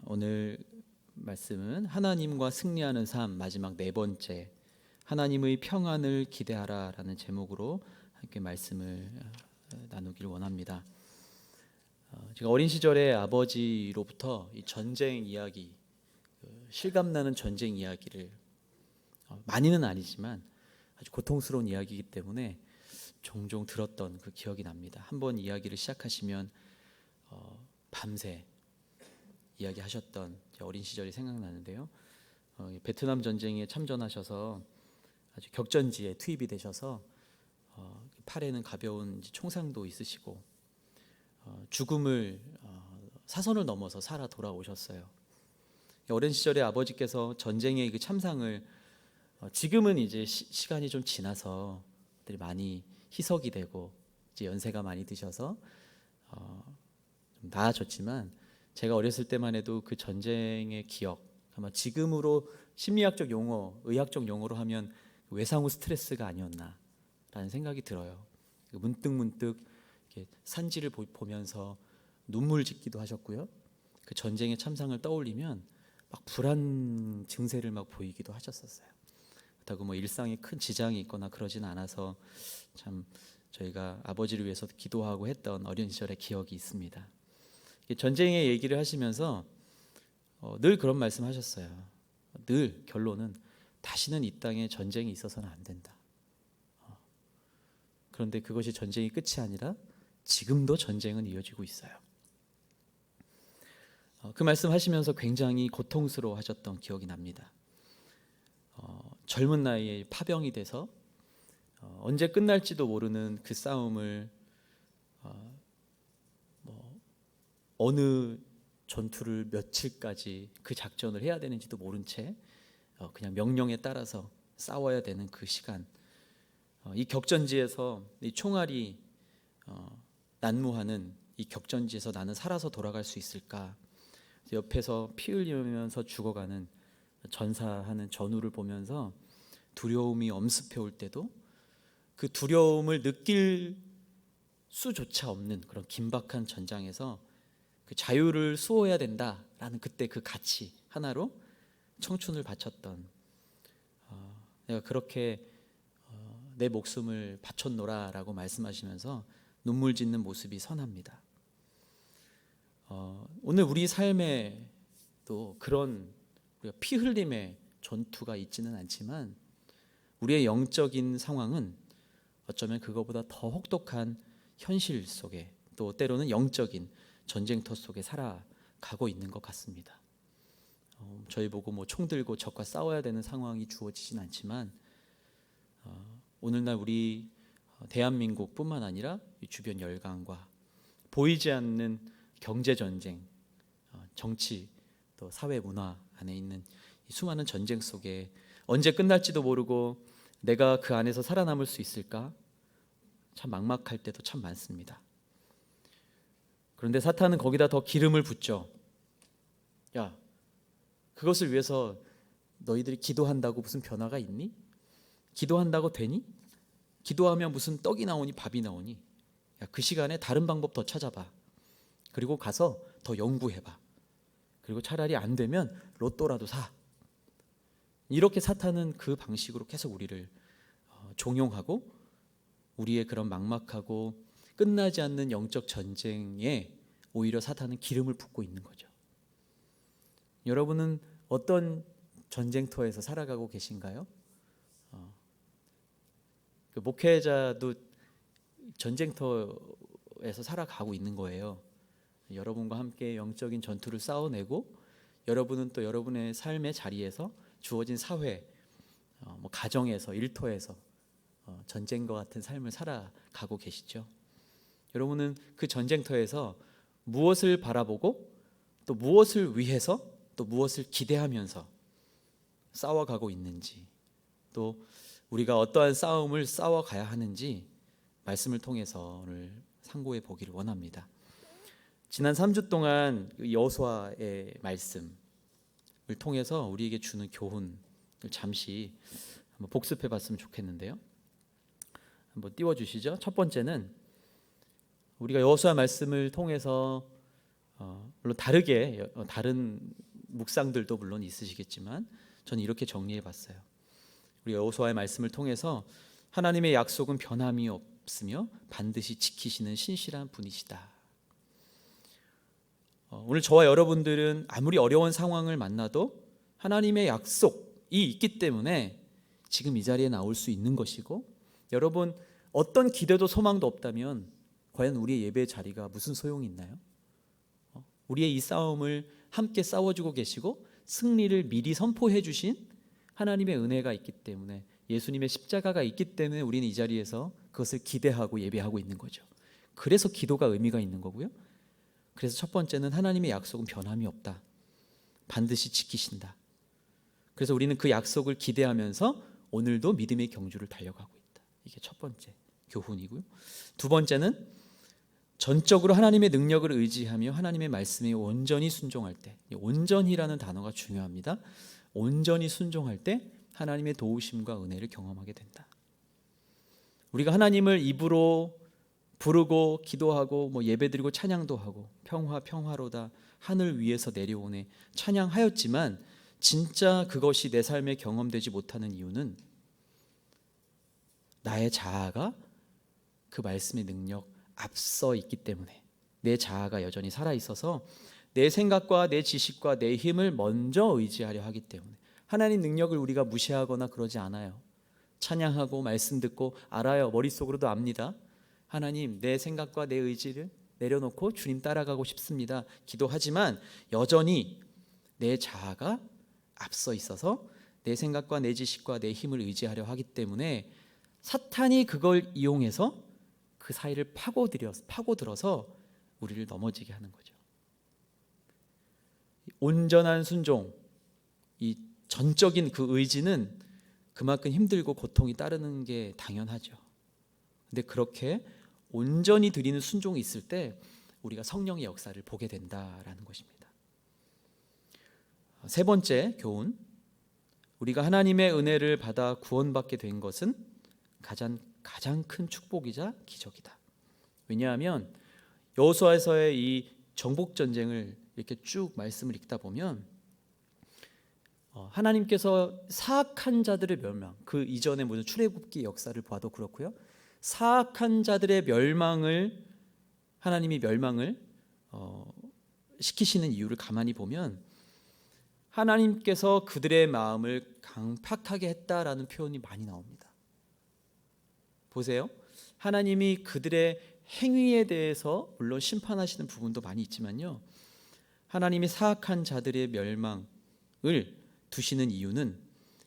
오늘 말씀은 하나님과 승리하는 삶 마지막 네 번째, 하나님의 평안을 기대하라라는 제목으로 함께 말씀을 나누길 원합니다. 제가 어린 시절에 아버지로부터 이 전쟁 이야기, 실감나는 전쟁 이야기를 많이는 아니지만 아주 고통스러운 이야기이기 때문에 종종 들었던 그 기억이 납니다. 한번 이야기를 시작하시면 밤새 이야기하셨던 어린 시절이 생각나는데요. 베트남 전쟁에 참전하셔서 아주 격전지에 투입이 되셔서 팔에는 가벼운 총상도 있으시고 죽음을 사선을 넘어서 살아 돌아오셨어요. 어린 시절에 아버지께서 전쟁의 그 참상을 지금은 이제 시간이 좀 지나서 많이 희석이 되고 이제 연세가 많이 드셔서 좀 나아졌지만 제가 어렸을 때만 해도 그 전쟁의 기억, 아마 지금으로 심리학적 용어, 의학적 용어로 하면 외상 후 스트레스가 아니었나라는 생각이 들어요. 문득 이렇게 산지를 보면서 눈물 짓기도 하셨고요. 그 전쟁의 참상을 떠올리면 막 불안 증세를 막 보이기도 하셨었어요. 그렇다고 뭐 일상에 큰 지장이 있거나 그러진 않아서 참 저희가 아버지를 위해서 기도하고 했던 어린 시절의 기억이 있습니다. 전쟁의 얘기를 하시면서 늘 그런 말씀하셨어요. 늘 결론은 다시는 이 땅에 전쟁이 있어서는 안 된다. 그런데 그것이 전쟁이 끝이 아니라 지금도 전쟁은 이어지고 있어요. 그 말씀하시면서 굉장히 고통스러워하셨던 기억이 납니다. 젊은 나이에 파병이 돼서 언제 끝날지도 모르는 그 싸움을 어느 전투를 며칠까지 그 작전을 해야 되는지도 모른 채 그냥 명령에 따라서 싸워야 되는 그 시간, 이 격전지에서 이 총알이 난무하는 이 격전지에서 나는 살아서 돌아갈 수 있을까? 옆에서 피 흘리면서 죽어가는 전사하는 전우를 보면서 두려움이 엄습해 올 때도 그 두려움을 느낄 수조차 없는 그런 긴박한 전장에서 그 자유를 수호해야 된다라는 그때 그 가치 하나로 청춘을 바쳤던, 내가 그렇게 내 목숨을 바쳤노라라고 말씀하시면서 눈물 짓는 모습이 선합니다. 오늘 우리 삶에도 그런 우리가 피 흘림의 전투가 있지는 않지만 우리의 영적인 상황은 어쩌면 그거보다 더 혹독한 현실 속에, 또 때로는 영적인 전쟁터 속에 살아가고 있는 것 같습니다. 저희 보고 뭐 총 들고 적과 싸워야 되는 상황이 주어지진 않지만 오늘날 우리 대한민국뿐만 아니라 주변 열강과 보이지 않는 경제 전쟁, 정치, 또 사회 문화 안에 있는 이 수많은 전쟁 속에 언제 끝날지도 모르고 내가 그 안에서 살아남을 수 있을까? 참 막막할 때도 참 많습니다. 그런데 사탄은 거기다 더 기름을 붓죠. 야, 그것을 위해서 너희들이 기도한다고 무슨 변화가 있니? 기도한다고 되니? 기도하면 무슨 떡이 나오니 밥이 나오니? 야, 그 시간에 다른 방법 더 찾아봐. 그리고 가서 더 연구해봐. 그리고 차라리 안 되면 로또라도 사. 이렇게 사탄은 그 방식으로 계속 우리를 종용하고 우리의 그런 막막하고 끝나지 않는 영적 전쟁에 오히려 사탄은 기름을 붓고 있는 거죠. 여러분은 어떤 전쟁터에서 살아가고 계신가요? 그 목회자도 전쟁터에서 살아가고 있는 거예요. 여러분과 함께 영적인 전투를 싸워내고 여러분은 또 여러분의 삶의 자리에서 주어진 사회, 뭐 가정에서, 일터에서 전쟁과 같은 삶을 살아가고 계시죠. 여러분은 그 전쟁터에서 무엇을 바라보고 또 무엇을 위해서 또 무엇을 기대하면서 싸워가고 있는지, 또 우리가 어떠한 싸움을 싸워가야 하는지 말씀을 통해서 오늘 상고해 보기를 원합니다. 지난 3주 동안 여호수아의 말씀을 통해서 우리에게 주는 교훈을 잠시 한번 복습해 봤으면 좋겠는데요. 한번 띄워주시죠. 첫 번째는 우리가 여호수아 말씀을 통해서 물론 다르게 다른 묵상들도 물론 있으시겠지만 저는 이렇게 정리해 봤어요. 우리 여호수아의 말씀을 통해서 하나님의 약속은 변함이 없으며 반드시 지키시는 신실한 분이시다. 오늘 저와 여러분들은 아무리 어려운 상황을 만나도 하나님의 약속이 있기 때문에 지금 이 자리에 나올 수 있는 것이고, 여러분 어떤 기대도 소망도 없다면 과연 우리의 예배 자리가 무슨 소용이 있나요? 우리의 이 싸움을 함께 싸워주고 계시고 승리를 미리 선포해 주신 하나님의 은혜가 있기 때문에, 예수님의 십자가가 있기 때문에 우리는 이 자리에서 그것을 기대하고 예배하고 있는 거죠. 그래서 기도가 의미가 있는 거고요. 그래서 첫 번째는 하나님의 약속은 변함이 없다. 반드시 지키신다. 그래서 우리는 그 약속을 기대하면서 오늘도 믿음의 경주를 달려가고 있다. 이게 첫 번째 교훈이고요. 두 번째는 전적으로 하나님의 능력을 의지하며 하나님의 말씀에 온전히 순종할 때, 온전히라는 단어가 중요합니다. 온전히 순종할 때 하나님의 도우심과 은혜를 경험하게 된다. 우리가 하나님을 입으로 부르고 기도하고 예배드리고 찬양도 하고 평화로다 하늘 위에서 내려오네 찬양하였지만, 진짜 그것이 내 삶에 경험되지 못하는 이유는 나의 자아가 그 말씀의 능력 앞서 있기 때문에, 내 자아가 여전히 살아있어서 내 생각과 내 지식과 내 힘을 먼저 의지하려 하기 때문에, 하나님 능력을 우리가 무시하거나 그러지 않아요. 찬양하고 말씀 듣고 알아요. 머릿속으로도 압니다. 하나님, 내 생각과 내 의지를 내려놓고 주님 따라가고 싶습니다. 기도하지만 여전히 내 자아가 앞서 있어서 내 생각과 내 지식과 내 힘을 의지하려 하기 때문에 사탄이 그걸 이용해서 그 사이를 파고들어서 우리를 넘어지게 하는 거죠. 온전한 순종, 이 전적인 그 의지는 그만큼 힘들고 고통이 따르는 게 당연하죠. 근데 그렇게 온전히 드리는 순종이 있을 때 우리가 성령의 역사를 보게 된다라는 것입니다. 세 번째 교훈, 우리가 하나님의 은혜를 받아 구원받게 된 것은 가장 큰 축복이자 기적이다. 왜냐하면 여호수아에서의 이 정복 전쟁을 이렇게 쭉 말씀을 읽다 보면 하나님께서 사악한 자들의 멸망, 그 이전에 무슨 출애굽기 역사를 봐도 그렇고요, 사악한 자들의 멸망을, 하나님이 멸망을 시키시는 이유를 가만히 보면 하나님께서 그들의 마음을 강팍하게 했다라는 표현이 많이 나옵니다. 보세요. 하나님이 그들의 행위에 대해서 물론 심판하시는 부분도 많이 있지만요, 하나님이 사악한 자들의 멸망을 두시는 이유는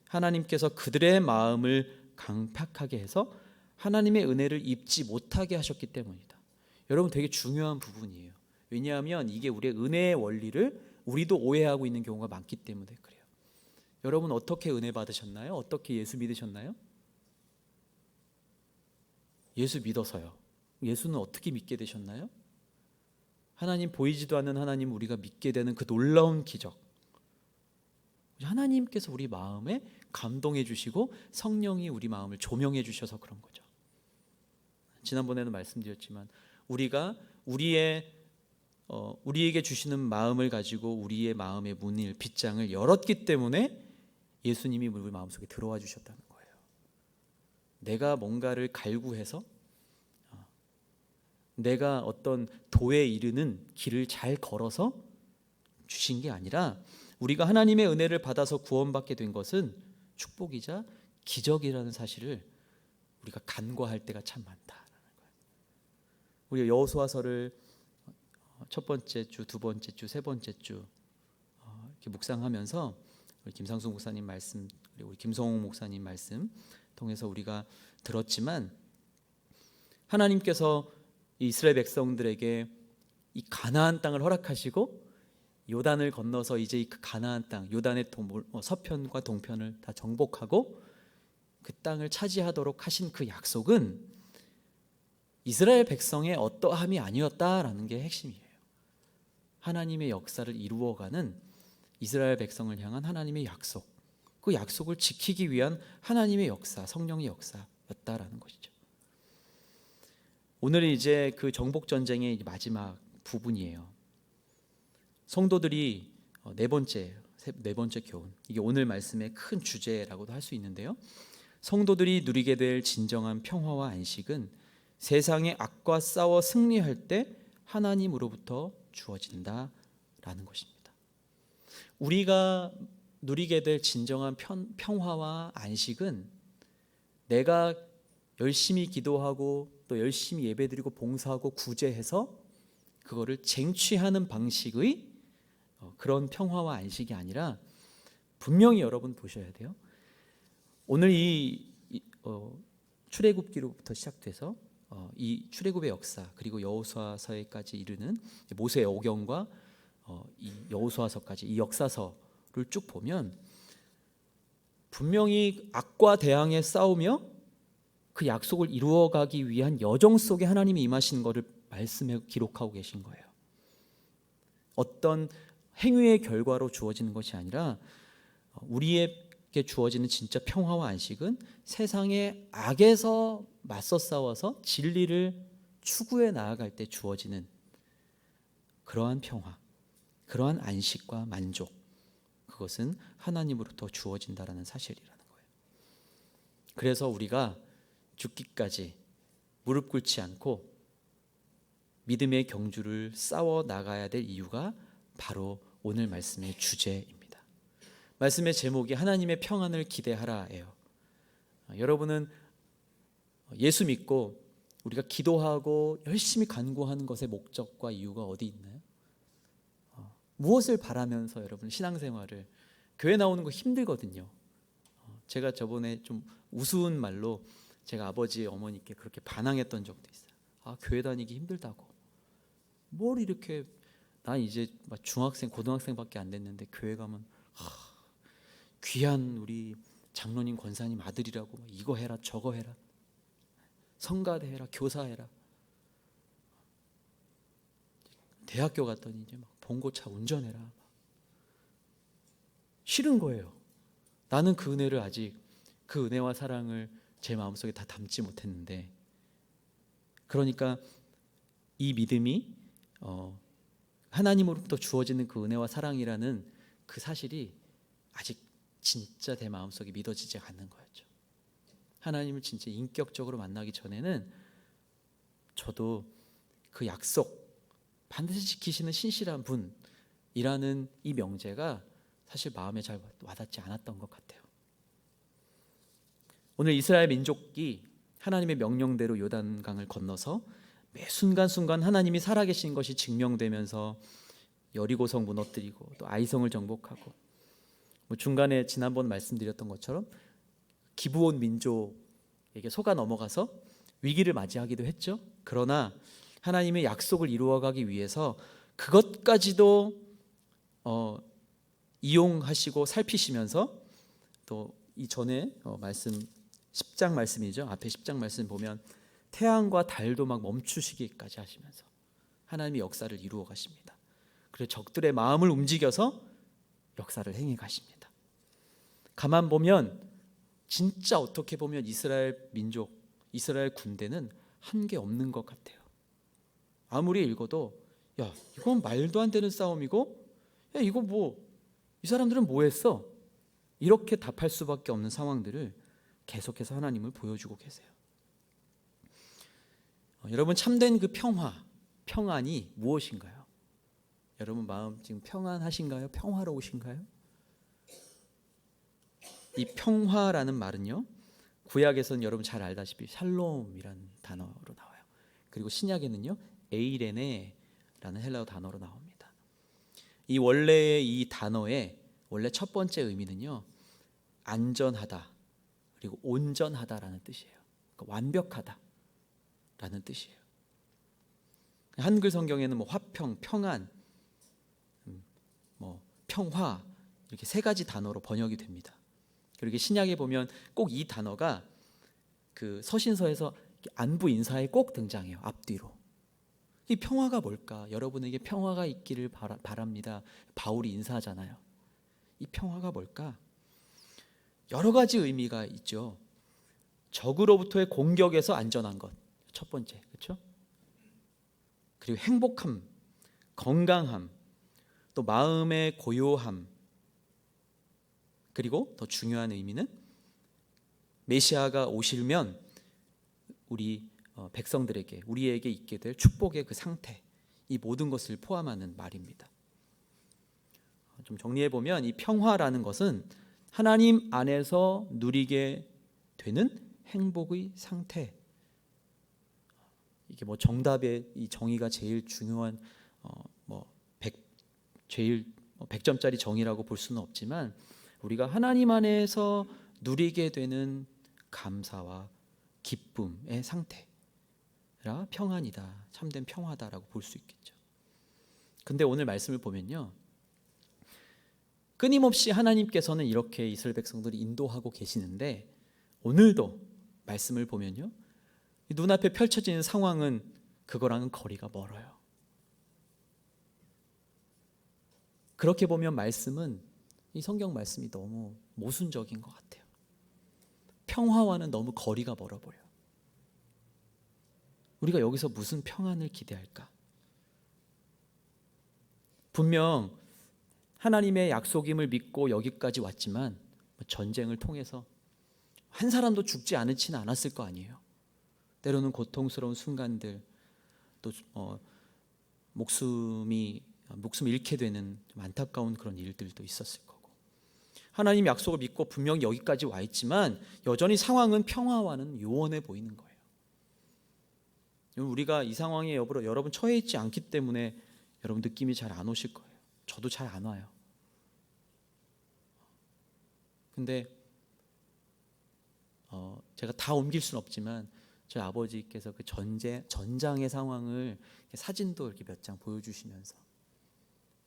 하나님께서 그들의 마음을 강팍하게 해서 하나님의 은혜를 입지 못하게 하셨기 때문이다. 여러분, 되게 중요한 부분이에요. 왜냐하면 이게 우리의 은혜의 원리를 우리도 오해하고 있는 경우가 많기 때문에 그래요. 여러분, 어떻게 은혜 받으셨나요? 어떻게 예수 믿으셨나요? 예수 믿어서요. 예수는 어떻게 믿게 되셨나요? 하나님, 보이지도 않는 하나님 우리가 믿게 되는 그 놀라운 기적, 하나님께서 우리 마음에 감동해 주시고 성령이 우리 마음을 조명해 주셔서 그런 거죠. 지난번에는 말씀드렸지만 우리가 우리에게 주시는 마음을 가지고 우리의 마음의 문을, 빗장을 열었기 때문에 예수님이 우리 마음속에 들어와 주셨다는 거예요. 내가 뭔가를 갈구해서 내가 어떤 도에 이르는 길을 잘 걸어서 주신 게 아니라, 우리가 하나님의 은혜를 받아서 구원받게 된 것은 축복이자 기적이라는 사실을 우리가 간과할 때가 참 많다라는 거예요. 우리 여호수아서를 첫 번째 주, 두 번째 주, 세 번째 주 이렇게 묵상하면서 우리 김상수 목사님 말씀, 우리 김성홍 목사님 말씀 통해서 우리가 들었지만, 하나님께서 이스라엘 백성들에게 이 가나안 땅을 허락하시고 요단을 건너서 이제 그 가나안 땅, 요단의 서편과 동편을 다 정복하고 그 땅을 차지하도록 하신 그 약속은 이스라엘 백성의 어떠함이 아니었다라는 게 핵심이에요. 하나님의 역사를 이루어가는 이스라엘 백성을 향한 하나님의 약속, 그 약속을 지키기 위한 하나님의 역사, 성령의 역사였다라는 것이죠. 오늘은 이제 그 정복 전쟁의 마지막 부분이에요. 성도들이 네 번째 교훈, 이게 오늘 말씀의 큰 주제라고도 할 수 있는데요. 성도들이 누리게 될 진정한 평화와 안식은 세상의 악과 싸워 승리할 때 하나님으로부터 주어진다라는 것입니다. 우리가 누리게 될 진정한 평화와 안식은 내가 열심히 기도하고 또 열심히 예배드리고 봉사하고 구제해서 그거를 쟁취하는 방식의 그런 평화와 안식이 아니라, 분명히 여러분 보셔야 돼요. 오늘 이 출애굽기로부터 시작돼서 이 출애굽의 역사, 그리고 여호수아서에까지 이르는 모세의 오경과 이 여호수아서까지 이 역사서를 쭉 보면 분명히 악과 대항해 싸우며 그 약속을 이루어가기 위한 여정 속에 하나님이 임하신 것을 말씀에 기록하고 계신 거예요. 어떤 행위의 결과로 주어지는 것이 아니라 우리에게 주어지는 진짜 평화와 안식은 세상의 악에서 맞서 싸워서 진리를 추구해 나아갈 때 주어지는 그러한 평화, 그러한 안식과 만족, 그것은 하나님으로부터 주어진다라는 사실이라는 거예요. 그래서 우리가 죽기까지 무릎 꿇지 않고 믿음의 경주를 싸워 나가야 될 이유가 바로 오늘 말씀의 주제입니다. 말씀의 제목이 하나님의 평안을 기대하라예요. 여러분은 예수 믿고 우리가 기도하고 열심히 간구하는 것의 목적과 이유가 어디 있나요? 무엇을 바라면서 여러분 신앙생활을, 교회 나오는 거 힘들거든요. 제가 저번에 좀 우스운 말로 제가 아버지 어머니께 그렇게 반항했던 적도 있어요. 교회 다니기 힘들다고. 뭘 이렇게, 난 이제 중학생 고등학생밖에 안 됐는데 교회 가면 귀한 우리 장로님 권사님 아들이라고 이거 해라 저거 해라, 성가대 해라 교사해라. 대학교 갔더니 이제 막 봉고차 운전해라. 싫은 거예요. 나는 그 은혜를 아직, 그 은혜와 사랑을 제 마음속에 다 담지 못했는데, 그러니까 이 믿음이 하나님으로부터 주어지는 그 은혜와 사랑이라는 그 사실이 아직 진짜 내 마음속에 믿어지지 않는 거였죠. 하나님을 진짜 인격적으로 만나기 전에는 저도 그 약속, 반드시 지키시는 신실한 분이라는 이 명제가 사실 마음에 잘 와닿지 않았던 것 같아요. 오늘 이스라엘 민족이 하나님의 명령대로 요단강을 건너서 매 순간순간 하나님이 살아계신 것이 증명되면서 여리고성 무너뜨리고 또 아이성을 정복하고, 중간에 지난번 말씀드렸던 것처럼 기브온 민족에게 속아 넘어가서 위기를 맞이하기도 했죠. 그러나 하나님의 약속을 이루어가기 위해서 그것까지도 이용하시고 살피시면서, 또 이전에 말씀 10장 말씀이죠. 앞에 10장 말씀 보면 태양과 달도 막 멈추시기까지 하시면서 하나님의 역사를 이루어 가십니다. 그래서 적들의 마음을 움직여서 역사를 행해 가십니다. 가만 보면 진짜 어떻게 보면 이스라엘 민족, 이스라엘 군대는 한계 없는 것 같아요. 아무리 읽어도 야 이건 말도 안 되는 싸움이고, 야 이거 뭐 이 사람들은 뭐 했어? 이렇게 답할 수밖에 없는 상황들을 계속해서 하나님을 보여주고 계세요. 여러분, 참된 그 평안이 무엇인가요? 여러분 마음 지금 평안하신가요? 평화로우신가요? 이 평화라는 말은요, 구약에서는 여러분 잘 알다시피 샬롬이라는 단어로 나와요. 그리고 신약에는요 에이레네라는 헬라어 단어로 나옵니다. 이 원래의 이 단어의 원래 첫 번째 의미는요, 안전하다 그리고 온전하다라는 뜻이에요. 그러니까 완벽하다라는 뜻이에요. 한글 성경에는 뭐 화평, 평안, 뭐 평화, 이렇게 세 가지 단어로 번역이 됩니다. 그리고 신약에 보면 꼭 이 단어가 그 서신서에서 안부 인사에 꼭 등장해요. 앞뒤로. 이 평화가 뭘까? 여러분에게 평화가 있기를 바랍니다. 바울이 인사하잖아요. 이 평화가 뭘까? 여러 가지 의미가 있죠. 적으로부터의 공격에서 안전한 것, 첫 번째, 그렇죠? 그리고 행복함, 건강함, 또 마음의 고요함, 그리고 더 중요한 의미는 메시아가 오시면 우리 백성들에게, 우리에게 있게 될 축복의 그 상태, 이 모든 것을 포함하는 말입니다. 좀 정리해 보면 이 평화라는 것은 하나님 안에서 누리게 되는 행복의 상태. 이게 뭐 정답의 이 정의가 제일 중요한 제일 100점짜리 정의라고 볼 수는 없지만, 우리가 하나님 안에서 누리게 되는 감사와 기쁨의 상태라 평안이다, 참된 평화다라고 볼 수 있겠죠. 근데 오늘 말씀을 보면요, 끊임없이 하나님께서는 이렇게 이스라엘 백성들을 인도하고 계시는데, 오늘도 말씀을 보면요, 눈앞에 펼쳐지는 상황은 그거랑은 거리가 멀어요. 그렇게 보면 말씀은, 이 성경 말씀이 너무 모순적인 것 같아요. 평화와는 너무 거리가 멀어 보여요. 우리가 여기서 무슨 평안을 기대할까? 분명 하나님의 약속임을 믿고 여기까지 왔지만 전쟁을 통해서 한 사람도 죽지 않지는 않았을 거 아니에요. 때로는 고통스러운 순간들, 또 목숨을 잃게 되는 좀 안타까운 그런 일들도 있었을 거고, 하나님 약속을 믿고 분명히 여기까지 와 있지만 여전히 상황은 평화와는 요원해 보이는 거예요. 우리가 이 상황에 여러분 처해 있지 않기 때문에 여러분 느낌이 잘 안 오실 거예요. 저도 잘 안 와요. 근데 제가 다 옮길 수는 없지만 저희 아버지께서 그 전장의 상황을 사진도 이렇게 몇 장 보여주시면서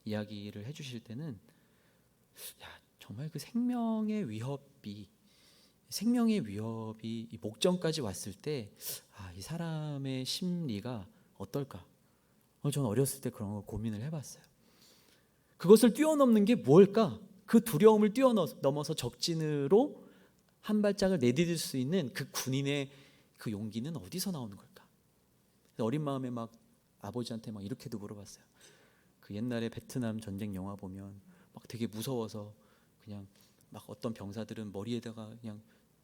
이야기를 해주실 때는, 정말 그 생명의 위협이 이 목전까지 왔을 때, 이 사람의 심리가 어떨까? 저는 어렸을 때 그런 거 고민을 해봤어요. 그것을 뛰어넘는 게 뭘까? 그 두려움을 뛰어넘어서 적진으로 한 발짝을 내디딜 수 있는 그 군인의 그 용기는 어디서 나오는 걸까? 어린 마음에 막 아버지한테 막 이렇게도 물어봤어요. 그 옛날에 베트남 전쟁 영화 보면 막 되게 무서워서 그냥 막 어떤 병사들은 머리에다가 그냥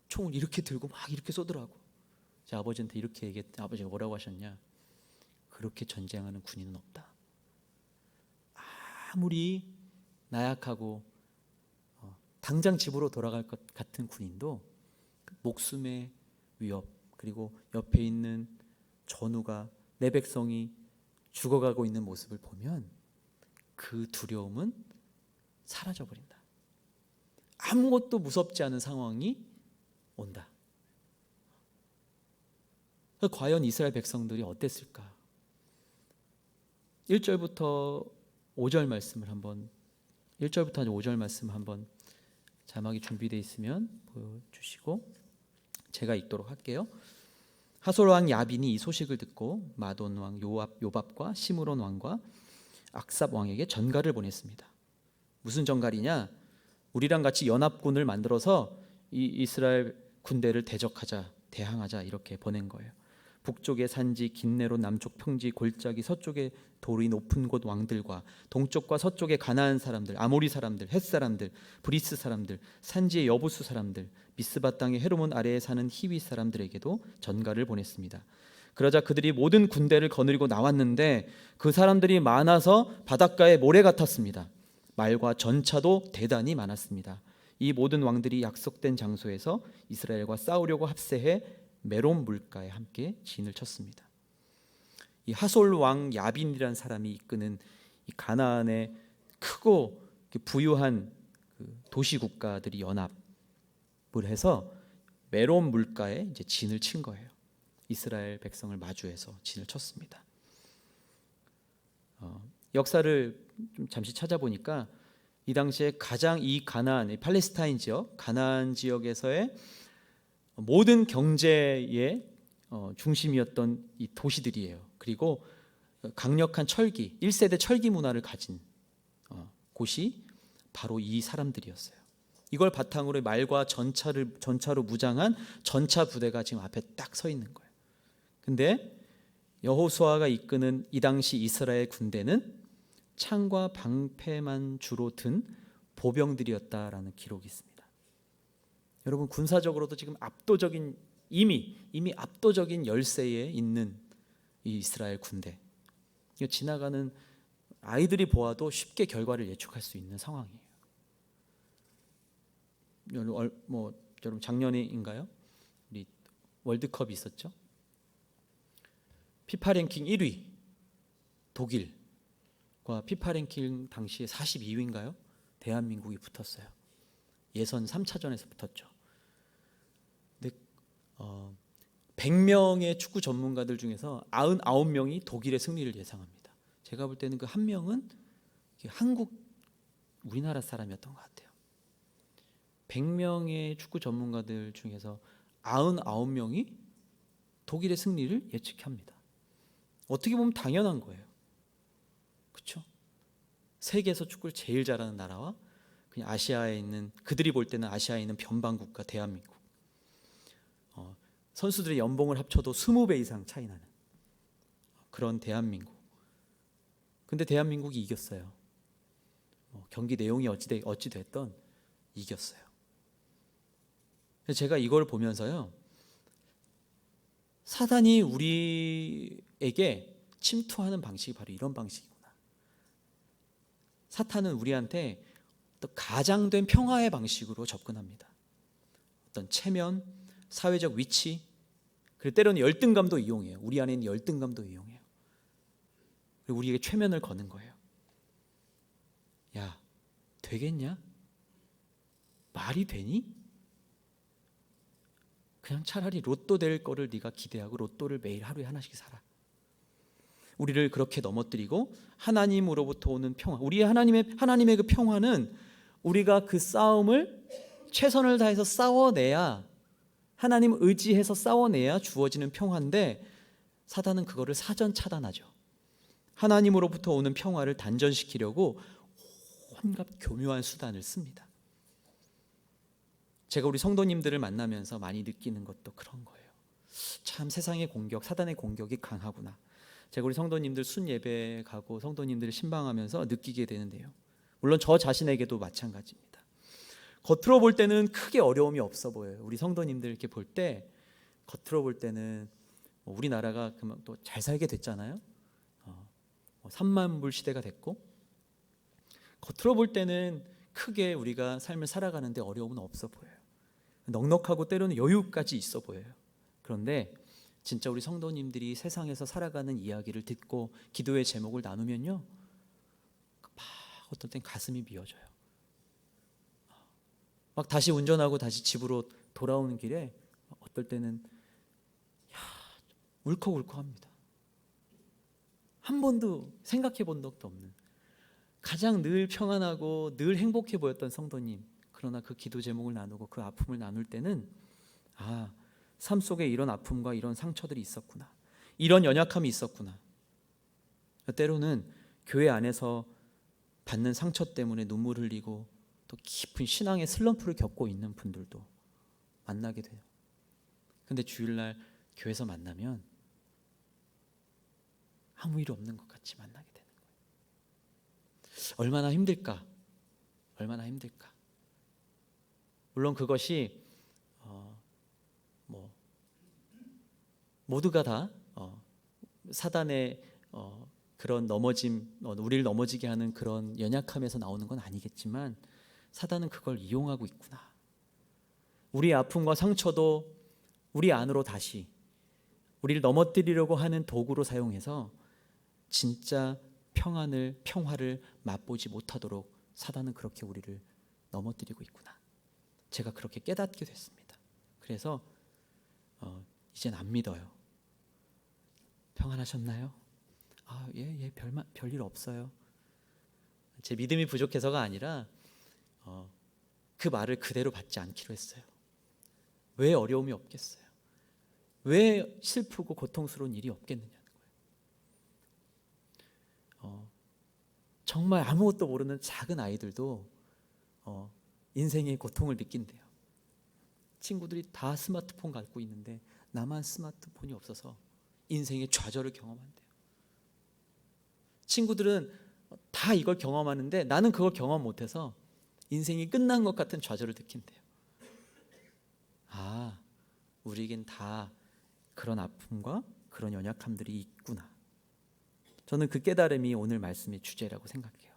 총을 이렇게 들고 막 이렇게 쏘더라고. 제 아버지한테 이렇게 얘기했더니 아버지가 뭐라고 하셨냐? 그렇게 전쟁하는 군인은 없다. 아무리 나약하고 당장 집으로 돌아갈 것 같은 군인도 목숨의 위협, 그리고 옆에 있는 전우가, 내 백성이 죽어가고 있는 모습을 보면 그 두려움은 사라져버린다. 아무것도 무섭지 않은 상황이 온다. 과연 이스라엘 백성들이 어땠을까? 1절부터 5절 말씀을 한번, 1절부터 5절 말씀 한번 자막이 준비되어 있으면 보여주시고 제가 읽도록 할게요. 하솔 왕 야빈이 이 소식을 듣고 마돈 왕 요밥과 시므론 왕과 악삽 왕에게 전가를 보냈습니다. 무슨 전가리냐? 우리랑 같이 연합군을 만들어서 이 이스라엘 군대를 대항하자 이렇게 보낸 거예요. 북쪽의 산지 긴네롯, 남쪽 평지 골짜기, 서쪽의 돌이 높은 곳 왕들과 동쪽과 서쪽의 가나안 사람들, 아모리 사람들, 헷 사람들, 브리스 사람들, 산지의 여부수 사람들, 미스바 땅의 헤르몬 아래에 사는 히위 사람들에게도 전가를 보냈습니다. 그러자 그들이 모든 군대를 거느리고 나왔는데 그 사람들이 많아서 바닷가의 모래 같았습니다. 말과 전차도 대단히 많았습니다. 이 모든 왕들이 약속된 장소에서 이스라엘과 싸우려고 합세해 메론 물가에 함께 진을 쳤습니다. 이 하솔 왕 야빈이라는 사람이 이끄는 이 가나안의 크고 부유한 그 도시 국가들이 연합을 해서 메론 물가에 이제 진을 친 거예요. 이스라엘 백성을 마주해서 진을 쳤습니다. 역사를 좀 잠시 찾아보니까 이 당시에 가장 이 가나안, 팔레스타인 지역, 가나안 지역에서의 모든 경제의 중심이었던 이 도시들이에요. 그리고 강력한 철기, 1세대 철기 문화를 가진 곳이 바로 이 사람들이었어요. 이걸 바탕으로 말과 전차로 무장한 전차 부대가 지금 앞에 딱 서 있는 거예요. 근데 여호수아가 이끄는 이 당시 이스라엘 군대는 창과 방패만 주로 든 보병들이었다라는 기록이 있습니다. 여러분, 군사적으로도 지금 이미 압도적인 열세에 있는 이 이스라엘 군대, 지나가는 아이들이 보아도 쉽게 결과를 예측할 수 있는 상황이에요. 여러분 작년인가요? 우리 월드컵이 있었죠. 피파 랭킹 1위 독일과 피파 랭킹 당시에 42위인가요? 대한민국이 붙었어요. 예선 3차전에서 붙었죠. 근데 100명의 축구 전문가들 중에서 99명이 독일의 승리를 예상합니다. 제가 볼 때는 그 한 명은 우리나라 사람이었던 것 같아요. 100명의 축구 전문가들 중에서 99명이 독일의 승리를 예측합니다. 어떻게 보면 당연한 거예요. 그렇죠? 세계에서 축구를 제일 잘하는 나라와 그냥 아시아에 있는, 그들이 볼 때는 아시아에 있는 변방국가 대한민국, 선수들의 연봉을 합쳐도 20배 이상 차이 나는 그런 대한민국. 근데 대한민국이 이겼어요. 경기 내용이 어찌 됐던 이겼어요. 제가 이걸 보면서요, 사단이 우리에게 침투하는 방식이 바로 이런 방식이구나. 사탄은 우리한테 또 가장된 평화의 방식으로 접근합니다. 어떤 체면, 사회적 위치, 그리고 때로는 열등감도 이용해요. 우리 안에 있는 열등감도 이용해요. 그리고 우리에게 최면을 거는 거예요. 야, 되겠냐? 말이 되니? 그냥 차라리 로또 될 거를 네가 기대하고 로또를 매일 하루에 하나씩 사라. 우리를 그렇게 넘어뜨리고 하나님으로부터 오는 평화, 우리 하나님의 그 평화는 우리가 그 싸움을 최선을 다해서 싸워내야, 하나님 의지해서 싸워내야 주어지는 평화인데, 사단은 그거를 사전 차단하죠. 하나님으로부터 오는 평화를 단전시키려고 온갖 교묘한 수단을 씁니다. 제가 우리 성도님들을 만나면서 많이 느끼는 것도 그런 거예요. 참 세상의 공격, 사단의 공격이 강하구나. 제가 우리 성도님들 순예배 가고 성도님들을 신방하면서 느끼게 되는데요, 물론 저 자신에게도 마찬가지입니다. 겉으로 볼 때는 크게 어려움이 없어 보여요. 우리 성도님들 이렇게 볼 때, 겉으로 볼 때는 우리나라가 그만 또 잘 살게 됐잖아요. 3만 불 시대가 됐고, 겉으로 볼 때는 크게 우리가 삶을 살아가는데 어려움은 없어 보여요. 넉넉하고 때로는 여유까지 있어 보여요. 그런데 진짜 우리 성도님들이 세상에서 살아가는 이야기를 듣고 기도의 제목을 나누면요, 막 어떨 땐 가슴이 미어져요. 막 다시 운전하고 다시 집으로 돌아오는 길에 어떨 때는 울컥울컥합니다. 한 번도 생각해 본 적도 없는, 가장 늘 평안하고 늘 행복해 보였던 성도님, 그러나 그 기도 제목을 나누고 그 아픔을 나눌 때는, 삶 속에 이런 아픔과 이런 상처들이 있었구나, 이런 연약함이 있었구나. 때로는 교회 안에서 받는 상처 때문에 눈물 흘리고 또 깊은 신앙의 슬럼프를 겪고 있는 분들도 만나게 돼요. 근데 주일날 교회에서 만나면 아무 일 없는 것 같이 만나게 되는 거예요. 얼마나 힘들까? 얼마나 힘들까? 물론 그것이 모두가 다 사단의 그런 우리를 넘어지게 하는 그런 연약함에서 나오는 건 아니겠지만, 사단은 그걸 이용하고 있구나. 우리의 아픔과 상처도 우리 안으로 다시 우리를 넘어뜨리려고 하는 도구로 사용해서 진짜 평화를 맛보지 못하도록 사단은 그렇게 우리를 넘어뜨리고 있구나. 제가 그렇게 깨닫게 됐습니다. 그래서 이젠 안 믿어요. 평안하셨나요? 예, 별일 없어요. 제 믿음이 부족해서가 아니라 그 말을 그대로 받지 않기로 했어요. 왜 어려움이 없겠어요? 왜 슬프고 고통스러운 일이 없겠느냐는 거예요. 정말 아무것도 모르는 작은 아이들도 인생의 고통을 느낀대요. 친구들이 다 스마트폰 갖고 있는데 나만 스마트폰이 없어서 인생의 좌절을 경험한대요. 친구들은 다 이걸 경험하는데 나는 그걸 경험 못해서 인생이 끝난 것 같은 좌절을 느낀대요. 아, 우리에겐 다 그런 아픔과 그런 연약함들이 있구나. 저는 그 깨달음이 오늘 말씀의 주제라고 생각해요.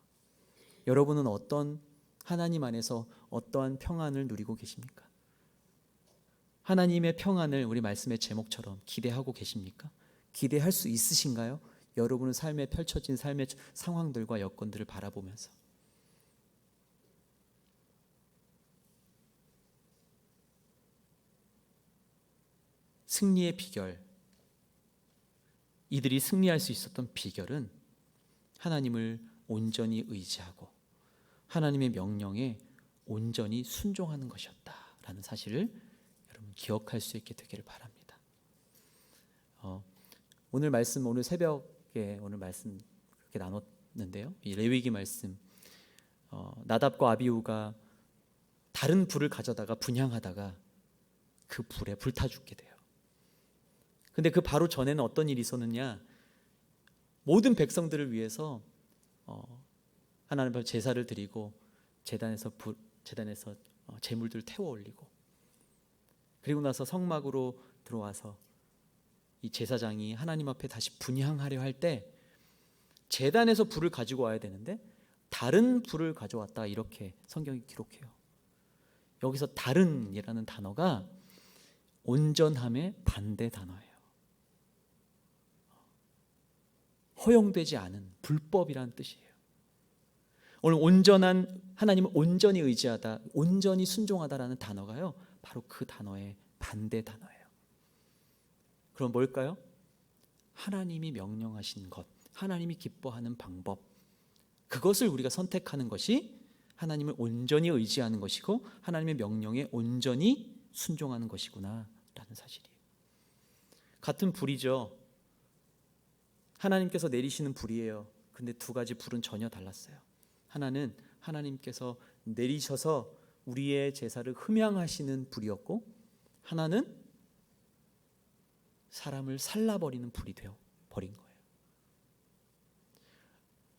여러분은 어떤 하나님 안에서 어떠한 평안을 누리고 계십니까? 하나님의 평안을 우리 말씀의 제목처럼 기대하고 계십니까? 기대할 수 있으신가요? 여러분의 삶에 펼쳐진 삶의 상황들과 여건들을 바라보면서 승리의 비결, 이들이 승리할 수 있었던 비결은 하나님을 온전히 의지하고 하나님의 명령에 온전히 순종하는 것이었다라는 사실을 여러분 기억할 수 있게 되기를 바랍니다. 오늘 말씀, 오늘 새벽에 오늘 말씀 그렇게 나눴는데요. 이 레위기 말씀, 나답과 아비후가 다른 불을 가져다가 분향하다가 그 불에 불타 죽게 돼요. 근데 그 바로 전에는 어떤 일이 있었느냐? 모든 백성들을 위해서 하나님 앞에 제사를 드리고 제단에서 제물들 태워 올리고, 그리고 나서 성막으로 들어와서 이 제사장이 하나님 앞에 다시 분향하려 할 때 제단에서 불을 가지고 와야 되는데 다른 불을 가져왔다, 이렇게 성경이 기록해요. 여기서 다른이라는 단어가 온전함의 반대 단어예요. 허용되지 않은, 불법이라는 뜻이에요. 오늘 온전한, 하나님을 온전히 의지하다, 온전히 순종하다라는 단어가요, 바로 그 단어의 반대 단어예요. 그럼 뭘까요? 하나님이 명령하신 것, 하나님이 기뻐하는 방법, 그것을 우리가 선택하는 것이 하나님을 온전히 의지하는 것이고 하나님의 명령에 온전히 순종하는 것이구나 라는 사실이에요. 같은 불이죠. 하나님께서 내리시는 불이에요. 근데 두 가지 불은 전혀 달랐어요. 하나는 하나님께서 내리셔서 우리의 제사를 흠양하시는 불이었고, 하나는 사람을 살라버리는 불이 되어 버린 거예요.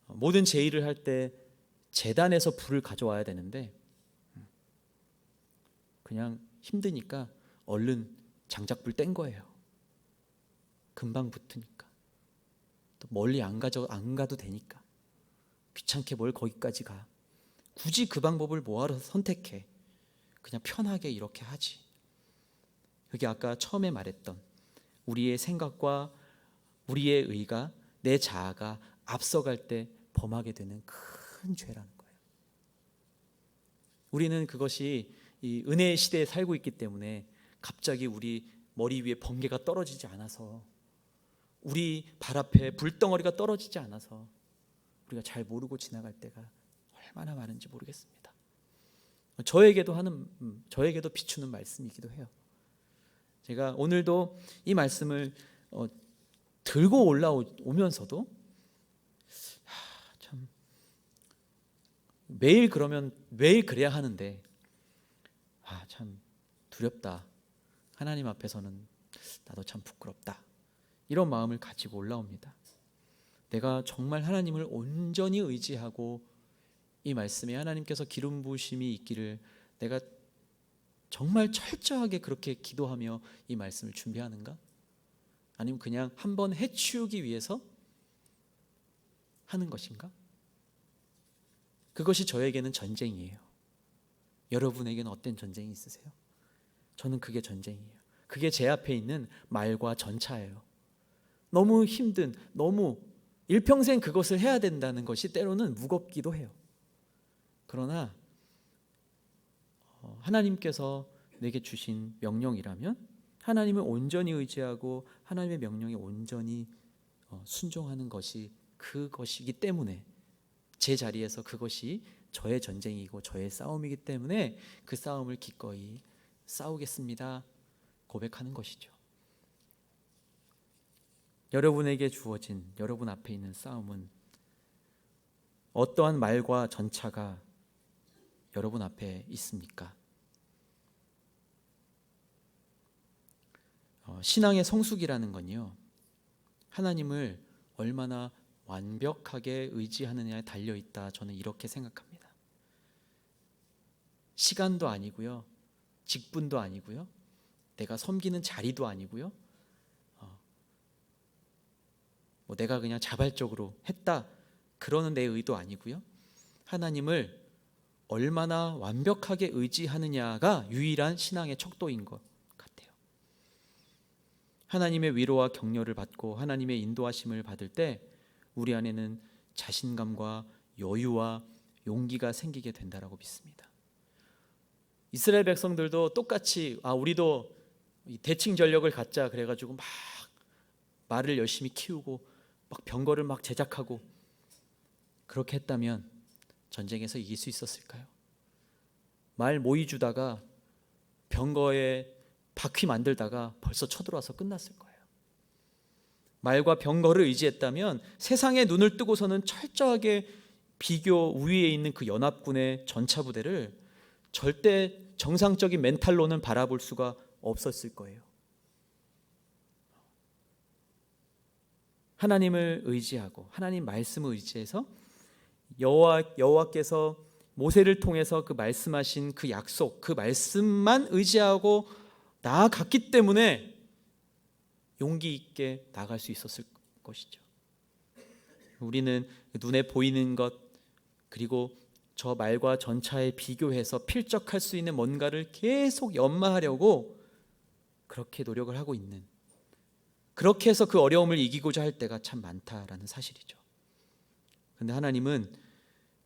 모든 제의를 할 때 제단에서 불을 가져와야 되는데 그냥 힘드니까 얼른 장작불 뗀 거예요. 금방 붙으니까. 또 멀리 안 가도 되니까. 귀찮게 뭘 거기까지 가. 굳이 그 방법을 뭐하러 선택해. 그냥 편하게 이렇게 하지. 그게 아까 처음에 말했던 우리의 생각과 우리의 의가, 내 자아가 앞서갈 때 범하게 되는 큰 죄라는 거예요. 우리는 그것이 이 은혜의 시대에 살고 있기 때문에 갑자기 우리 머리 위에 번개가 떨어지지 않아서, 우리 발 앞에 불덩어리가 떨어지지 않아서 우리가 잘 모르고 지나갈 때가 얼마나 많은지 모르겠습니다. 저에게도 비추는 말씀이기도 해요. 제가 오늘도 이 말씀을 들고 올라오면서도 참 매일 그래야 하는데 참 두렵다. 하나님 앞에서는 나도 참 부끄럽다. 이런 마음을 가지고 올라옵니다. 내가 정말 하나님을 온전히 의지하고 이 말씀에 하나님께서 기름 부으심이 있기를 내가 정말 철저하게 그렇게 기도하며 이 말씀을 준비하는가? 아니면 그냥 한번 해치우기 위해서 하는 것인가? 그것이 저에게는 전쟁이에요. 여러분에게는 어떤 전쟁이 있으세요? 저는 그게 전쟁이에요. 그게 제 앞에 있는 말과 전차예요. 너무 힘든, 너무 일평생 그것을 해야 된다는 것이 때로는 무겁기도 해요. 그러나 하나님께서 내게 주신 명령이라면 하나님을 온전히 의지하고 하나님의 명령에 온전히 순종하는 것이 그것이기 때문에, 제 자리에서 그것이 저의 전쟁이고 저의 싸움이기 때문에 그 싸움을 기꺼이 싸우겠습니다 고백하는 것이죠. 여러분에게 주어진, 여러분 앞에 있는 싸움은 어떠한 말과 전차가 여러분 앞에 있습니까? 신앙의 성숙이라는 건요, 하나님을 얼마나 완벽하게 의지하느냐에 달려 있다. 저는 이렇게 생각합니다. 시간도 아니고요, 직분도 아니고요, 내가 섬기는 자리도 아니고요, 뭐 내가 그냥 자발적으로 했다 그러는 내 의도 아니고요, 하나님을 얼마나 완벽하게 의지하느냐가 유일한 신앙의 척도인 것 같아요. 하나님의 위로와 격려를 받고 하나님의 인도하심을 받을 때 우리 안에는 자신감과 여유와 용기가 생기게 된다라고 믿습니다. 이스라엘 백성들도 똑같이 우리도 대칭 전력을 갖자 그래가지고 막 말을 열심히 키우고 막 병거를 막 제작하고 그렇게 했다면 전쟁에서 이길 수 있었을까요? 말 모이 주다가 병거에 바퀴 만들다가 벌써 쳐들어와서 끝났을 거예요. 말과 병거를 의지했다면 세상에 눈을 뜨고서는 철저하게 비교 우위에 있는 그 연합군의 전차 부대를 절대 정상적인 멘탈로는 바라볼 수가 없었을 거예요. 하나님을 의지하고 하나님 말씀을 의지해서 여호와께서 모세를 통해서 그 말씀하신 그 약속, 그 말씀만 의지하고 나아갔기 때문에 용기 있게 나갈 수 있었을 것이죠. 우리는 눈에 보이는 것 그리고 저 말과 전차에 비교해서 필적할 수 있는 뭔가를 계속 연마하려고 그렇게 노력을 하고 있는, 그렇게 해서 그 어려움을 이기고자 할 때가 참 많다라는 사실이죠. 그런데 하나님은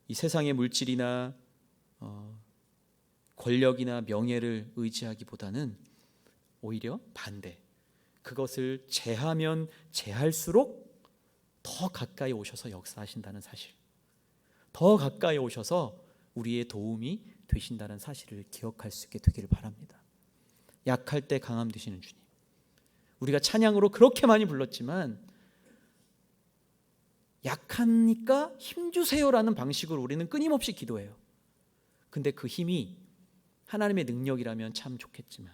이 세상의 물질이나 권력이나 명예를 의지하기보다는 오히려 반대, 그것을 제하면 제할수록 더 가까이 오셔서 역사하신다는 사실, 더 가까이 오셔서 우리의 도움이 되신다는 사실을 기억할 수 있게 되기를 바랍니다. 약할 때 강함 되시는 주님, 우리가 찬양으로 그렇게 많이 불렀지만 약하니까 힘주세요라는 방식으로 우리는 끊임없이 기도해요. 근데 그 힘이 하나님의 능력이라면 참 좋겠지만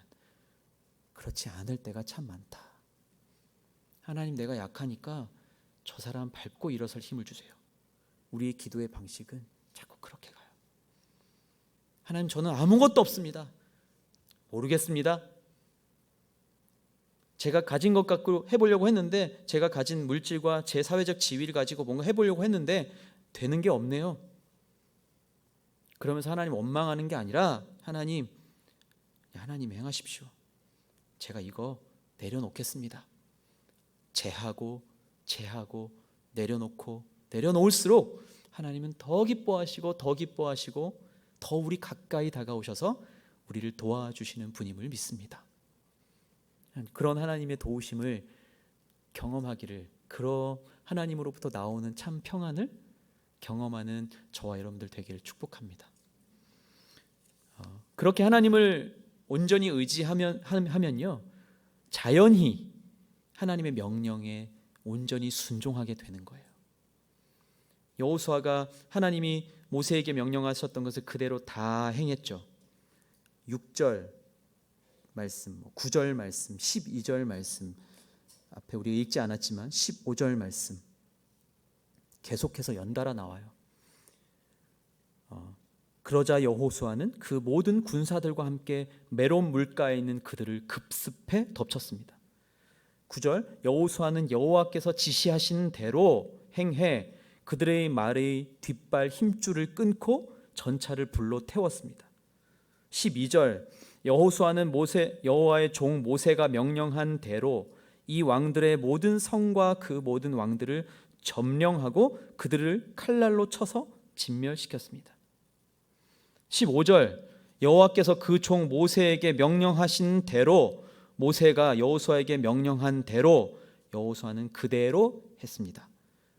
그렇지 않을 때가 참 많다. 하나님, 내가 약하니까 저 사람 밟고 일어설 힘을 주세요. 우리의 기도의 방식은 자꾸 그렇게 가요. 하나님, 저는 아무것도 없습니다. 모르겠습니다. 제가 가진 것 갖고 해보려고 했는데, 제가 가진 물질과 제 사회적 지위를 가지고 뭔가 해보려고 했는데 되는 게 없네요. 그러면서 하나님 원망하는 게 아니라 하나님 행하십시오. 제가 이거 내려놓겠습니다. 제하고 내려놓을수록 하나님은 더 기뻐하시고 더 우리 가까이 다가오셔서 우리를 도와주시는 분임을 믿습니다. 그런 하나님의 도우심을 경험하기를, 그런 하나님으로부터 나오는 참 평안을 경험하는 저와 여러분들 되기를 축복합니다. 그렇게 하나님을 온전히 의지하면요, 자연히 하나님의 명령에 온전히 순종하게 되는 거예요. 여호수아가 하나님이 모세에게 명령하셨던 것을 그대로 다 행했죠. 6절 말씀, 9절 말씀, 12절 말씀, 앞에 우리가 읽지 않았지만 15절 말씀 계속해서 연달아 나와요. 그러자 여호수아는 그 모든 군사들과 함께 메론 물가에 있는 그들을 급습해 덮쳤습니다. 9절, 여호수아는 여호와께서 지시하신 대로 행해 그들의 말의 뒷발 힘줄을 끊고 전차를 불로 태웠습니다. 12절, 여호수아는 여호와의 종 모세가 명령한 대로 이 왕들의 모든 성과 그 모든 왕들을 점령하고 그들을 칼날로 쳐서 진멸시켰습니다. 15절, 여호와께서 그 종 모세에게 명령하신 대로, 모세가 여호수아에게 명령한 대로 여호수아는 그대로 했습니다.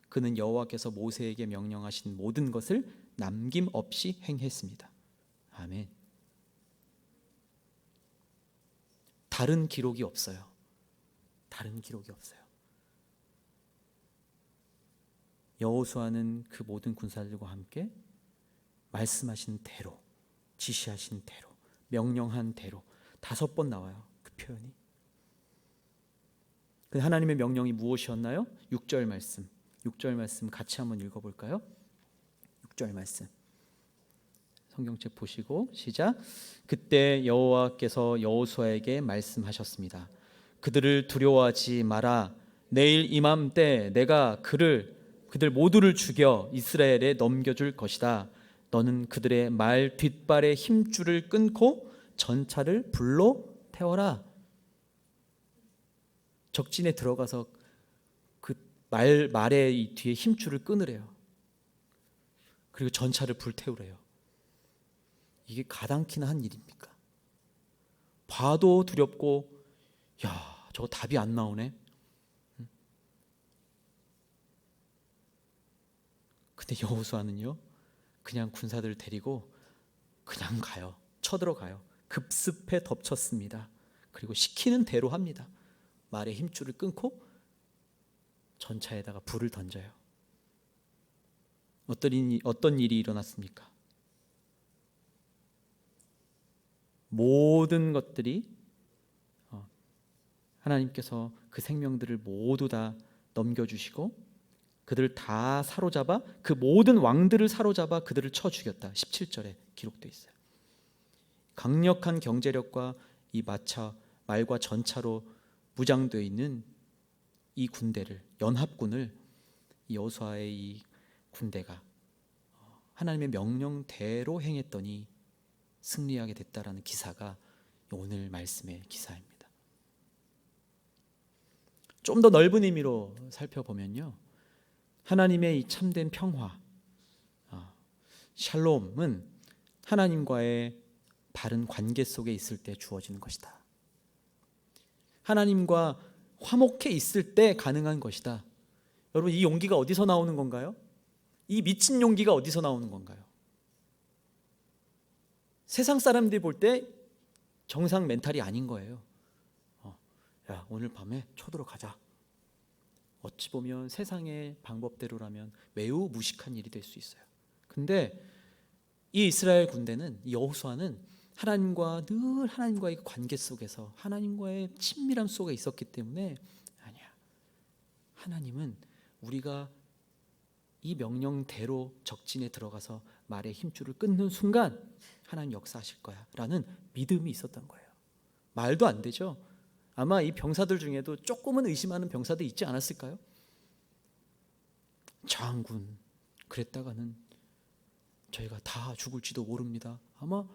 그는 여호와께서 모세에게 명령하신 모든 것을 남김없이 행했습니다. 아멘. 다른 기록이 없어요. 다른 기록이 없어요. 여호수아는 그 모든 군사들과 함께 말씀하신 대로, 지시하신 대로, 명령한 대로 5번 나와요. 그 표현이. 그 하나님의 명령이 무엇이었나요? 6절 말씀, 6절 말씀 같이 한번 읽어볼까요? 6절 말씀 성경책 보시고 시작. 그때 여호와께서 여호수아에게 말씀하셨습니다. 그들을 두려워하지 마라. 내일 이맘때 내가 그들 모두를 죽여 이스라엘에 넘겨줄 것이다. 너는 그들의 말 뒷발의 힘줄을 끊고 전차를 불로 태워라. 적진에 들어가서 그 말의 이 뒤에 힘줄을 끊으래요. 그리고 전차를 불태우래요. 이게 가당키나 한 일입니까? 봐도 두렵고, 야, 저거 답이 안 나오네. 근데 여호수아는요, 그냥 군사들을 데리고 그냥 가요. 쳐들어가요. 급습해 덮쳤습니다. 그리고 시키는 대로 합니다. 말의 힘줄을 끊고 전차에다가 불을 던져요. 어떤 일이 일어났습니까? 모든 것들이 하나님께서 그 생명들을 모두 다 넘겨주시고 그들을 다 사로잡아 그 모든 왕들을 사로잡아 그들을 쳐 죽였다. 17절에 기록되어 있어요. 강력한 경제력과 이 말과 전차로 무장되어 있는 이 군대를, 연합군을, 이 여호수아의 이 군대가 하나님의 명령대로 행했더니 승리하게 됐다라는 기사가 오늘 말씀의 기사입니다. 좀 더 넓은 의미로 살펴보면요, 하나님의 이 참된 평화, 샬롬은 하나님과의 바른 관계 속에 있을 때 주어지는 것이다. 하나님과 화목해 있을 때 가능한 것이다. 여러분, 이 용기가 어디서 나오는 건가요? 이 미친 용기가 어디서 나오는 건가요? 세상 사람들이 볼 때 정상 멘탈이 아닌 거예요. 야, 오늘 밤에 쳐들어 가자. 어찌 보면 세상의 방법대로라면 매우 무식한 일이 될 수 있어요. 근데 이 이스라엘 군대는, 이 여호수아는 늘 하나님과의 관계 속에서 하나님과의 친밀함 속에 있었기 때문에, 아니야, 하나님은 우리가 이 명령대로 적진에 들어가서 말의 힘줄을 끊는 순간 하나님 역사하실 거야 라는 믿음이 있었던 거예요. 말도 안 되죠. 아마 이 병사들 중에도 조금은 의심하는 병사도 있지 않았을까요? 장군, 그랬다가는 저희가 다 죽을지도 모릅니다. 아마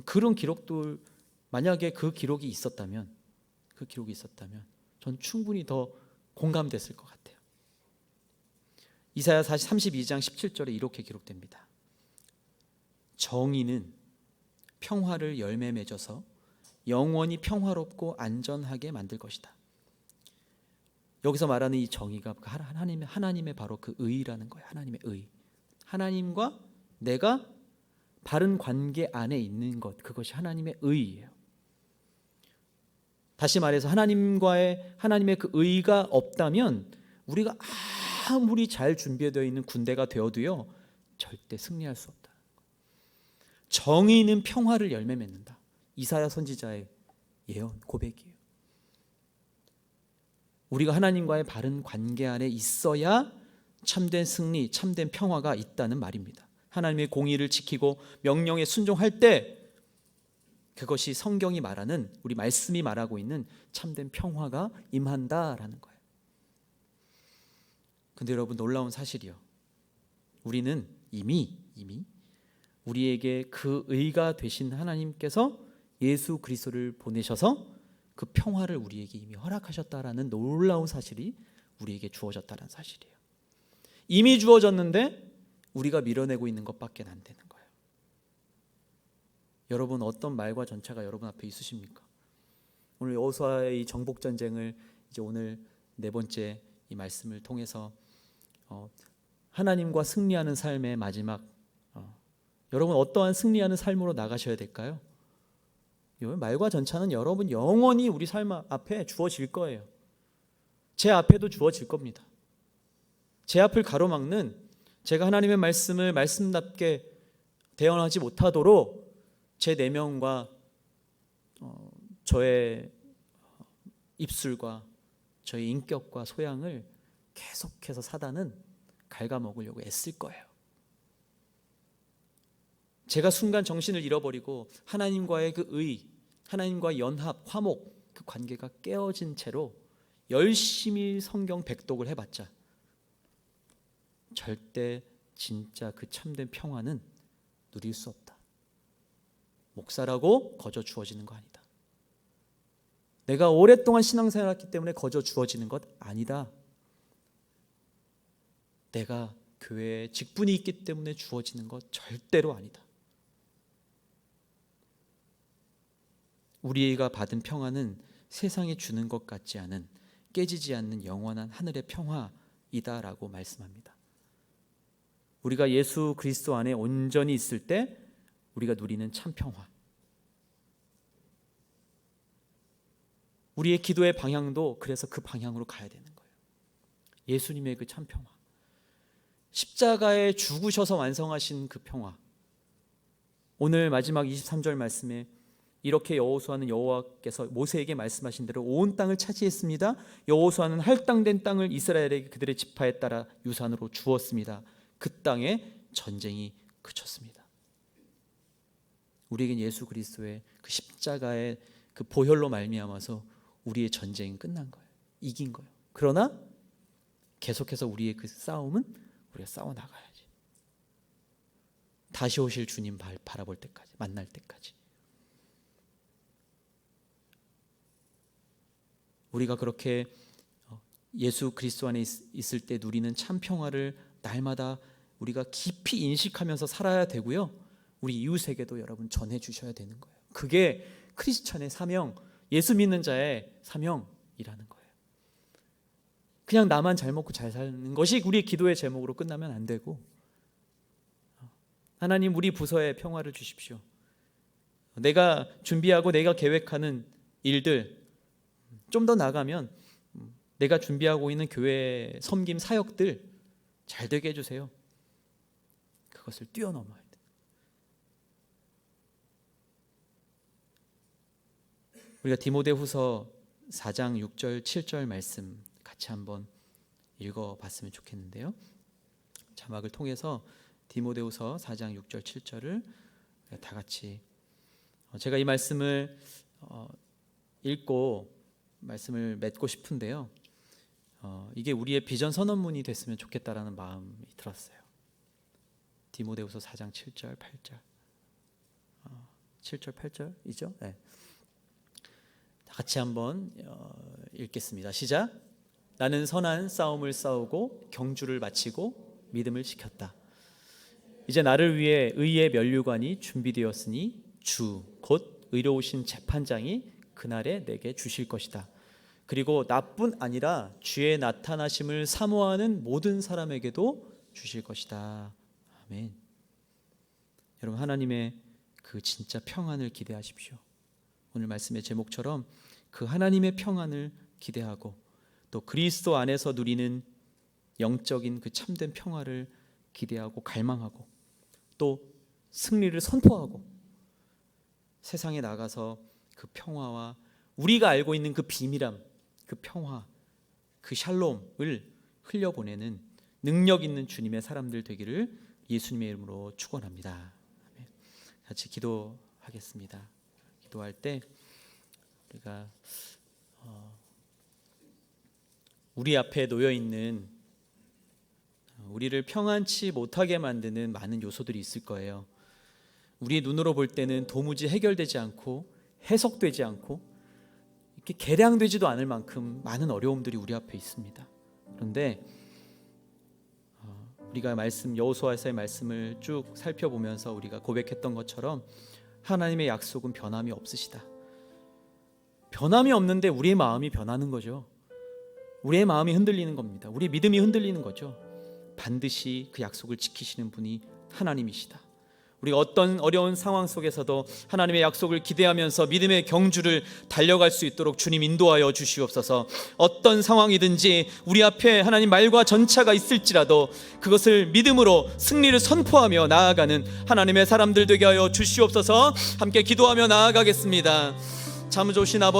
그런 기록들, 만약에 그 기록이 있었다면 전 충분히 더 공감됐을 것 같아요. 이사야 32장 17절에 이렇게 기록됩니다. 정의는 평화를 열매 맺어서 영원히 평화롭고 안전하게 만들 것이다. 여기서 말하는 이 정의가 하나님의 바로 그 의라는 거예요. 하나님의 의. 하나님과 내가 바른 관계 안에 있는 것, 그것이 하나님의 의예요. 다시 말해서 하나님의 그 의가 없다면 우리가 아무리 잘 준비되어 있는 군대가 되어도요, 절대 승리할 수 없다. 정의는 평화를 열매 맺는다. 이사야 선지자의 예언, 고백이에요. 우리가 하나님과의 바른 관계 안에 있어야 참된 승리, 참된 평화가 있다는 말입니다. 하나님의 공의를 지키고 명령에 순종할 때 그것이 성경이 말하는, 우리 말씀이 말하고 있는 참된 평화가 임한다라는 거예요. 근데 여러분, 놀라운 사실이요, 우리는 이미 우리에게 그 의가 되신 하나님께서 예수 그리스도를 보내셔서 그 평화를 우리에게 이미 허락하셨다라는 놀라운 사실이 우리에게 주어졌다는 사실이에요. 이미 주어졌는데 우리가 밀어내고 있는 것밖에 안 되는 거예요. 여러분, 어떤 말과 전차가 여러분 앞에 있으십니까? 오늘 여호수아의 이 정복 전쟁을 이제 오늘 네 번째 이 말씀을 통해서 하나님과 승리하는 삶의 마지막, 여러분 어떠한 승리하는 삶으로 나가셔야 될까요? 말과 전차는 여러분 영원히 우리 삶 앞에 주어질 거예요. 제 앞에도 주어질 겁니다. 제 앞을 가로막는, 제가 하나님의 말씀을 말씀답게 대언하지 못하도록 제 내면과 저의 입술과 저의 인격과 소양을 계속해서 사단은 갉아먹으려고 애쓸 거예요. 제가 순간 정신을 잃어버리고 하나님과의 그 의, 하나님과의 연합, 화목, 그 관계가 깨어진 채로 열심히 성경 백독을 해봤자 절대 진짜 그 참된 평화는 누릴 수 없다. 목사라고 거저 주어지는 거 아니다. 내가 오랫동안 신앙생활했기 때문에 거저 주어지는 것 아니다. 내가 교회에 직분이 있기 때문에 주어지는 것 절대로 아니다. 우리가 받은 평화는 세상에 주는 것 같지 않은, 깨지지 않는 영원한 하늘의 평화이다라고 말씀합니다. 우리가 예수 그리스도 안에 온전히 있을 때 우리가 누리는 참 평화. 우리의 기도의 방향도 그래서 그 방향으로 가야 되는 거예요. 예수님의 그 참 평화, 십자가에 죽으셔서 완성하신 그 평화. 오늘 마지막 23절 말씀에 이렇게 여호수아는 여호와께서 모세에게 말씀하신 대로 온 땅을 차지했습니다. 여호수아는 할당된 땅을 이스라엘에게 그들의 지파에 따라 유산으로 주었습니다. 그 땅에 전쟁이 그쳤습니다. 우리에겐 예수 그리스도의 그 십자가의 그 보혈로 말미암아서 우리의 전쟁이 끝난 거예요. 이긴 거예요. 그러나 계속해서 우리의 그 싸움은 우리가 싸워 나가야지. 다시 오실 주님 바라볼 때까지, 만날 때까지. 우리가 그렇게 예수 그리스도 안에 있을 때 누리는 참 평화를 날마다 우리가 깊이 인식하면서 살아야 되고요. 우리 이웃에게도 여러분 전해 주셔야 되는 거예요. 그게 크리스천의 사명, 예수 믿는 자의 사명이라는 거예요. 그냥 나만 잘 먹고 잘 사는 것이 우리의 기도의 제목으로 끝나면 안 되고, 하나님 우리 부서에 평화를 주십시오. 내가 준비하고 내가 계획하는 일들 좀 더 나가면 내가 준비하고 있는 교회 섬김 사역들 잘 되게 해주세요. 그것을 뛰어넘어야 돼. 우리가 디모데후서 4장 6절 7절 말씀 같이 한번 읽어봤으면 좋겠는데요. 자막을 통해서 디모데후서 4장 6절 7절을 다 같이, 제가 이 말씀을 읽고 말씀을 맺고 싶은데요. 이게 우리의 비전 선언문이 됐으면 좋겠다라는 마음이 들었어요. 디모데후서 4장 7절 8절 7절 8절이죠? 네. 다 같이 한번 읽겠습니다. 시작. 나는 선한 싸움을 싸우고 경주를 마치고 믿음을 지켰다. 이제 나를 위해 의의 면류관이 준비되었으니 주 곧 의로우신 재판장이 그날에 내게 주실 것이다. 그리고 나뿐 아니라 주의 나타나심을 사모하는 모든 사람에게도 주실 것이다. 아멘. 여러분, 하나님의 그 진짜 평안을 기대하십시오. 오늘 말씀의 제목처럼 그 하나님의 평안을 기대하고 또 그리스도 안에서 누리는 영적인 그 참된 평화를 기대하고 갈망하고 또 승리를 선포하고 세상에 나가서 그 평화와 우리가 알고 있는 그 비밀함, 그 평화, 그 샬롬을 흘려보내는 능력 있는 주님의 사람들 되기를 예수님의 이름으로 축원합니다. 같이 기도하겠습니다. 기도할 때 우리가 우리 앞에 놓여 있는 우리를 평안치 못하게 만드는 많은 요소들이 있을 거예요. 우리의 눈으로 볼 때는 도무지 해결되지 않고 해석되지 않고 이렇게 계량되지도 않을 만큼 많은 어려움들이 우리 앞에 있습니다. 그런데 우리가 여호수아서의 말씀을 쭉 살펴보면서 우리가 고백했던 것처럼 하나님의 약속은 변함이 없으시다. 변함이 없는데 우리의 마음이 변하는 거죠. 우리의 마음이 흔들리는 겁니다. 우리 믿음이 흔들리는 거죠. 반드시 그 약속을 지키시는 분이 하나님이시다. 우리가 어떤 어려운 상황 속에서도 하나님의 약속을 기대하면서 믿음의 경주를 달려갈 수 있도록 주님 인도하여 주시옵소서. 어떤 상황이든지 우리 앞에 하나님 말과 전차가 있을지라도 그것을 믿음으로 승리를 선포하며 나아가는 하나님의 사람들 되게 하여 주시옵소서. 함께 기도하며 나아가겠습니다. 참 좋으신 아버지,